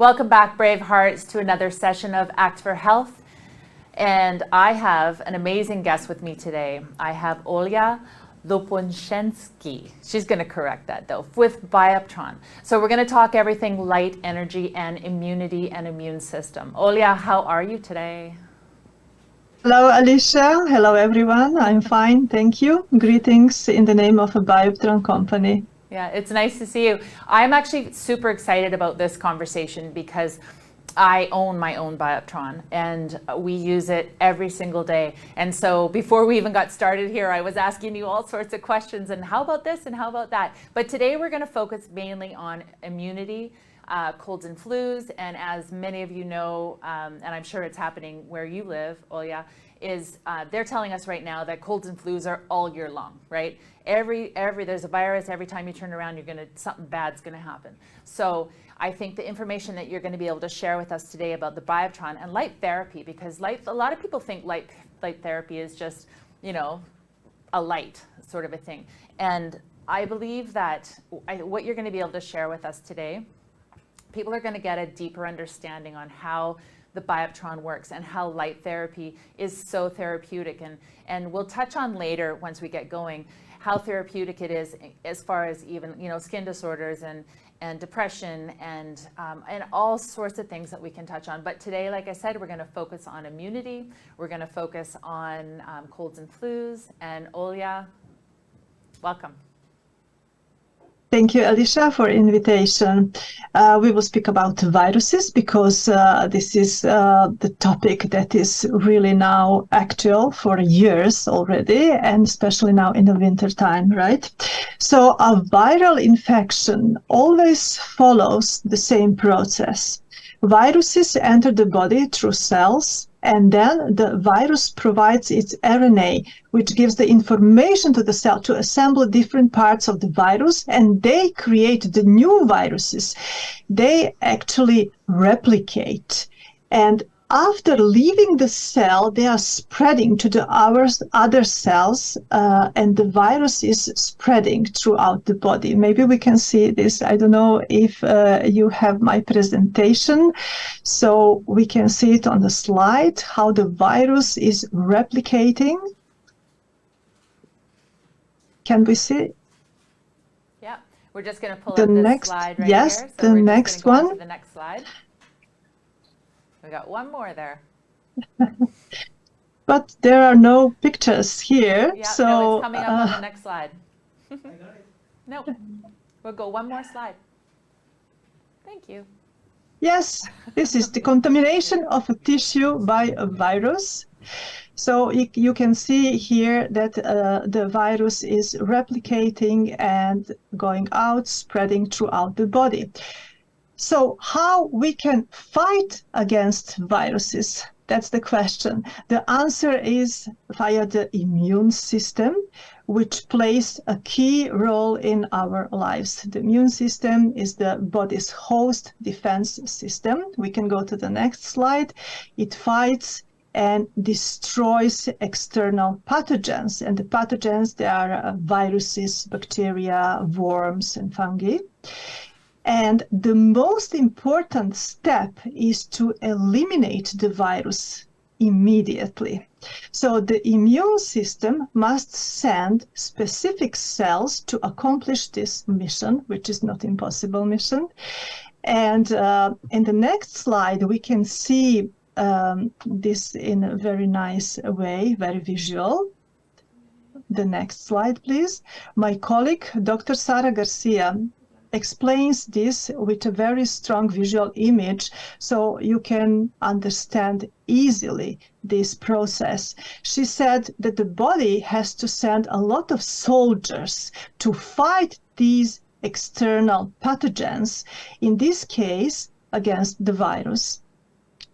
Welcome back, brave hearts, to another session of Act for Health. And I have an amazing guest with me today. I have Olya Loponshenski. She's going to correct that though, with Bioptron. So we're going to talk everything light, energy, and immunity and immune system. Olya, how are you today? Hello, Alicia. Hello, everyone. I'm fine. Thank you. Greetings in the name of a Bioptron company. Yeah, it's nice to see you. I'm actually super excited about this conversation because I own my own Bioptron and we use it every single day. And so before we even got started here, I was asking you all sorts of questions and how about this and how about that? But today we're going to focus mainly on immunity, colds and flus. And as many of you know, and I'm sure it's happening where you live, Olya, is they're telling us right now that colds and flus are all year long, right? There's a virus, every time you turn around, something bad's gonna happen. So I think the information that you're gonna be able to share with us today about the Bioptron and light therapy, because a lot of people think light therapy is just, a light sort of a thing. And I believe that what you're gonna be able to share with us today, people are gonna get a deeper understanding on how the Bioptron works and how light therapy is so therapeutic. And we'll touch on later, once we get going, how therapeutic it is as far as even, skin disorders and depression and all sorts of things that we can touch on. But today, like I said, we're going to focus on immunity. We're going to focus on colds and flus. And Olya, welcome. Thank you, Alicia, for invitation. We will speak about viruses because this is the topic that is really now actual for years already, and especially now in the winter time, right? So a viral infection always follows the same process. Viruses enter the body through cells, and then the virus provides its RNA, which gives the information to the cell to assemble different parts of the virus, and they create the new viruses. They actually replicate. And after leaving the cell, they are spreading to the other cells, and the virus is spreading throughout the body. Maybe we can see this. I don't know if you have my presentation, so we can see it on the slide, how the virus is replicating. Can we see? Yeah, we're just going to pull up this slide right here. So the next one. To the next slide. We got one more there. But there are no pictures here. Yeah, so no, it's coming up on the next slide. No, we'll go one more slide. Thank you. Yes, this is the contamination of a tissue by a virus. So you can see here that the virus is replicating and going out, spreading throughout the body. So how we can fight against viruses? That's the question. The answer is via the immune system, which plays a key role in our lives. The immune system is the body's host defense system. We can go to the next slide. It fights and destroys external pathogens. And the pathogens, they are viruses, bacteria, worms, and fungi. And the most important step is to eliminate the virus immediately. So the immune system must send specific cells to accomplish this mission, which is not impossible mission. And in the next slide, we can see this in a very nice way, very visual. The next slide, please. My colleague, Dr. Sara Garcia, explains this with a very strong visual image so you can understand easily this process. She said that the body has to send a lot of soldiers to fight these external pathogens, in this case against the virus.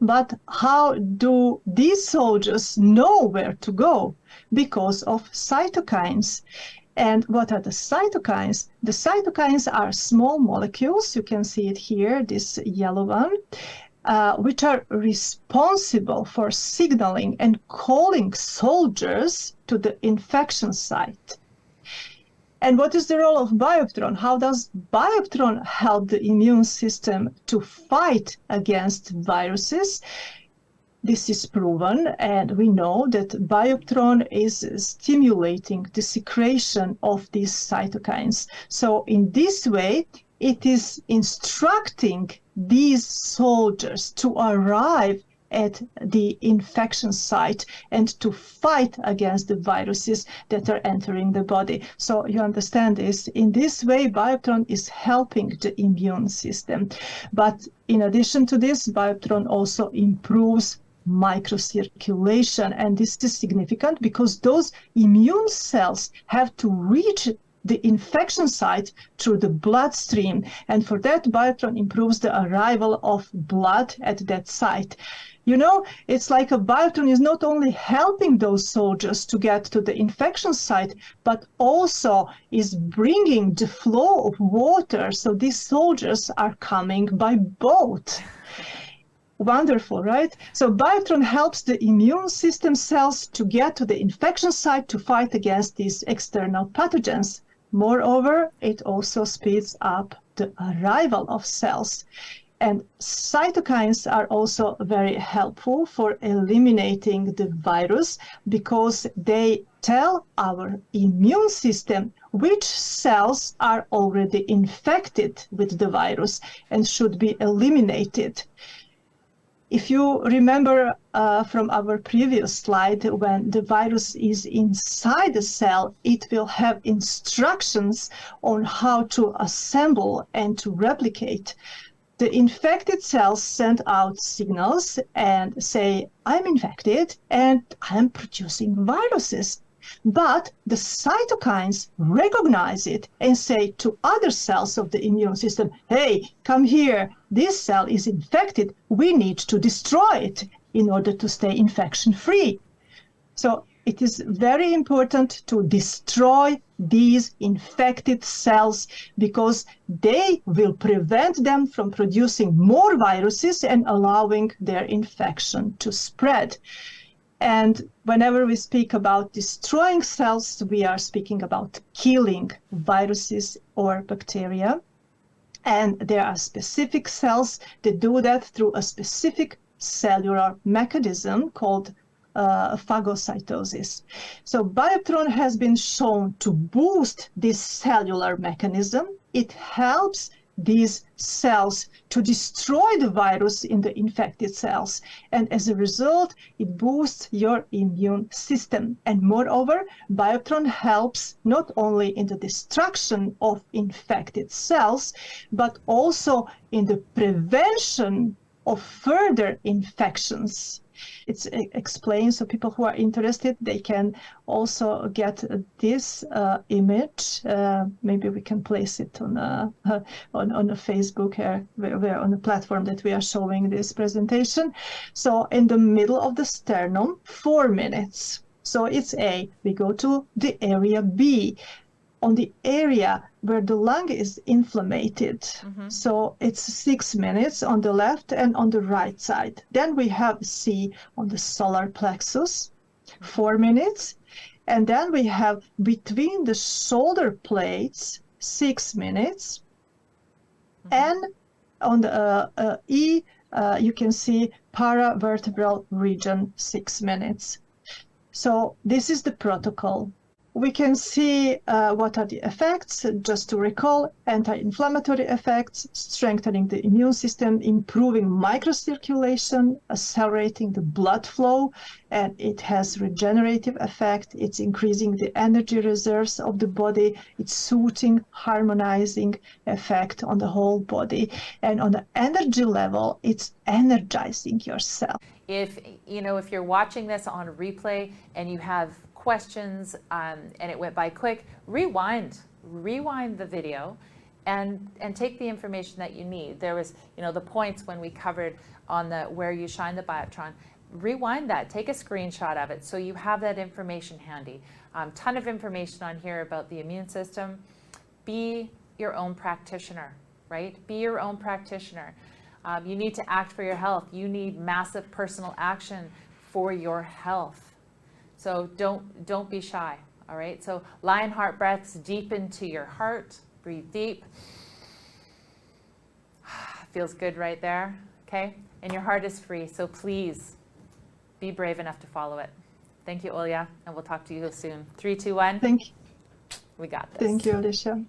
But how do these soldiers know where to go? Because of cytokines. And what are the cytokines? The cytokines are small molecules. You can see it here, this yellow one, which are responsible for signaling and calling soldiers to the infection site. And what is the role of Bioptron? How does Bioptron help the immune system to fight against viruses? This is proven, and we know that Bioptron is stimulating the secretion of these cytokines. So in this way, it is instructing these soldiers to arrive at the infection site and to fight against the viruses that are entering the body. So you understand this. In this way, Bioptron is helping the immune system. But in addition to this, Bioptron also improves microcirculation, and this is significant because those immune cells have to reach the infection site through the bloodstream, and for that Bioptron improves the arrival of blood at that site. You know, it's like a Bioptron is not only helping those soldiers to get to the infection site, but also is bringing the flow of water, so these soldiers are coming by boat. Wonderful, right? So Bioptron helps the immune system cells to get to the infection site to fight against these external pathogens. Moreover, it also speeds up the arrival of cells. And cytokines are also very helpful for eliminating the virus because they tell our immune system which cells are already infected with the virus and should be eliminated. If you remember from our previous slide, when the virus is inside the cell, it will have instructions on how to assemble and to replicate. The infected cells send out signals and say, I'm infected and I'm producing viruses. But the cytokines recognize it and say to other cells of the immune system, hey, come here, this cell is infected, we need to destroy it in order to stay infection-free. So it is very important to destroy these infected cells because they will prevent them from producing more viruses and allowing their infection to spread. And whenever we speak about destroying cells, we are speaking about killing viruses or bacteria. And there are specific cells that do that through a specific cellular mechanism called phagocytosis. So Bioptron has been shown to boost this cellular mechanism. It helps these cells to destroy the virus in the infected cells. And as a result, it boosts your immune system. And moreover, Bioptron helps not only in the destruction of infected cells, but also in the prevention of further infections. It's explained, so people who are interested, they can also get this image. Maybe we can place it on a Facebook here, where on the platform that we are showing this presentation. So in the middle of the sternum, 4 minutes. So it's A. We go to the area B, on the area where the lung is inflamed. So it's 6 minutes on the left and on the right side. Then we have C on the solar plexus, 4 minutes. And then we have between the shoulder plates, 6 minutes. And on the E, you can see paravertebral region, 6 minutes. So this is the protocol. We can see what are the effects. Just to recall, anti-inflammatory effects, strengthening the immune system, improving microcirculation, accelerating the blood flow, and it has regenerative effect. It's increasing the energy reserves of the body. It's soothing, harmonizing effect on the whole body. And on the energy level, it's energizing yourself. If you're watching this on replay and you have questions and it went by quick, rewind the video and take the information that you need. There was, the points when we covered on the where you shine the Bioptron. Rewind that, take a screenshot of it so you have that information handy. Ton of information on here about the immune system. Be your own practitioner, right? Be your own practitioner. You need to act for your health. You need massive personal action for your health. So don't be shy. All right, so lion heart breaths deep into your heart. Breathe deep. Feels good right there, okay? And your heart is free, so please be brave enough to follow it. Thank you, Olya, and we'll talk to you soon. 3, 2, 1. Thank We got this. you, Alicia.